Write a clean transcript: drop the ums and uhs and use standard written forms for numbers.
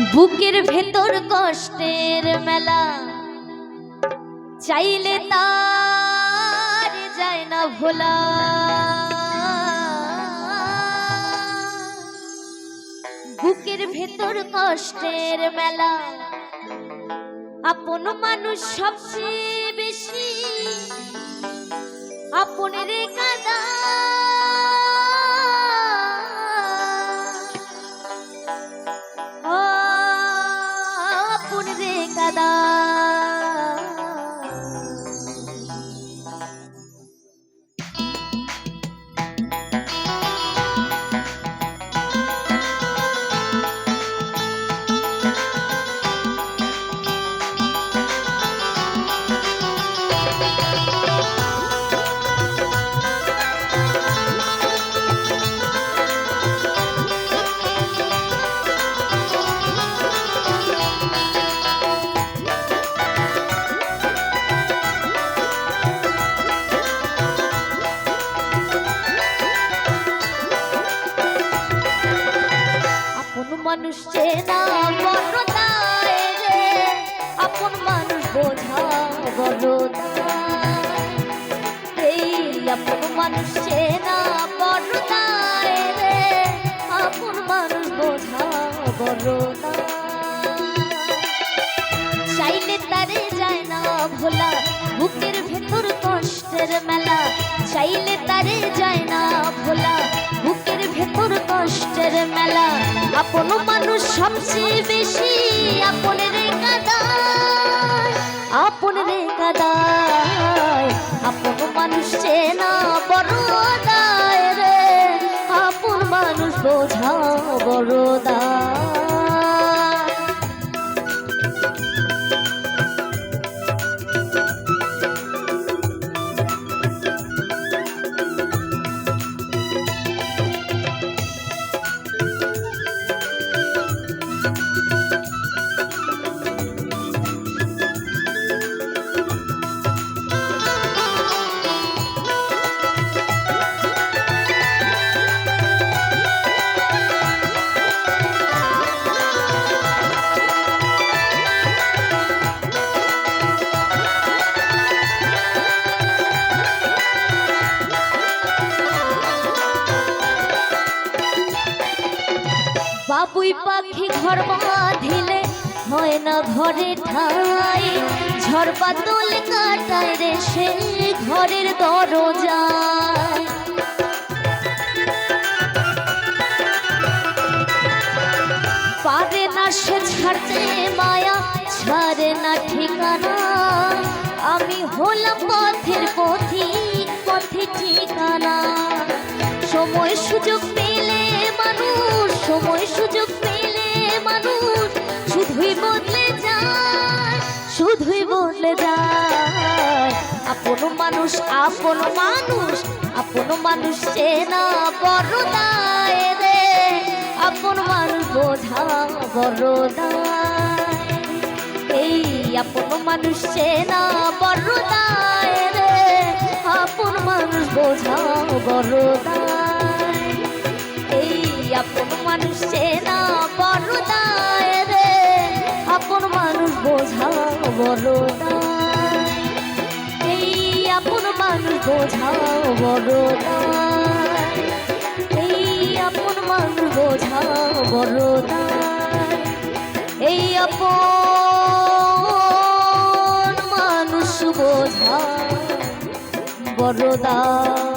বুকের ভেতর কষ্টের মেলা চাইলে তার যায় না ভোলা। বুকের ভেতর কষ্টের মেলা আপন মানুষ সবচেয়ে বেশি আপনের কাদা। আপনের কাদা মানুষ চেনা বড় দায় রে, আপন মানুষ বোঝা বড় দায়। এই আপন মানুষ চেনা বড় দায় রে, আপন মানুষ বোঝা বড় দায়। চাইলে তারে যায় না ভোলা, বুকের ভেতর কষ্টের মেলা চাইলে তারে যায় না ভোলা, বুকের ভেতর কষ্টের মেলা। আপন মানুষ সবচেয়ে বেশি আপনের কাদায়, আপনের কাদায়। আপন মানুষ চেনা বড় দায় রে, আপন মানুষ বোঝা বড় দায়। বাবুই পাখি ঘর বাঁধিলে হয় না ঘরে ঠাই, ঝড় বাদল কাটায় রে সে ঘরের দরজায়। পারে না সে ছাড়তে মায়া, ছাড়ে না ঠিকানা। আমি হলাম পথের পথিক, পথে ঠিকানা। সময় সুযোগ পেলে মানুষ, সময় সুযোগ পেলে মানুষ শুধুই বদলে যায়, শুধুই বদলে যায়। আপন মানুষ, আপন মানুষ, আপন মানুষ চেনা বড় দায় রে, আপন মানুষ বোঝা বড় দায়। এই আপন মানুষ চেনা বড় দায় রে, আপন মানুষ বোঝা বড় দায়। এই আপন মানুষ চেনা বড় দায় রে, আপন মানুষ বোঝা বড় দায়। এই আপন মানুষ বোঝা বড় দায়। এই আপন মানুষ বোঝা বড় দায়। এই আপন মানুষ বোঝা বড় দায়।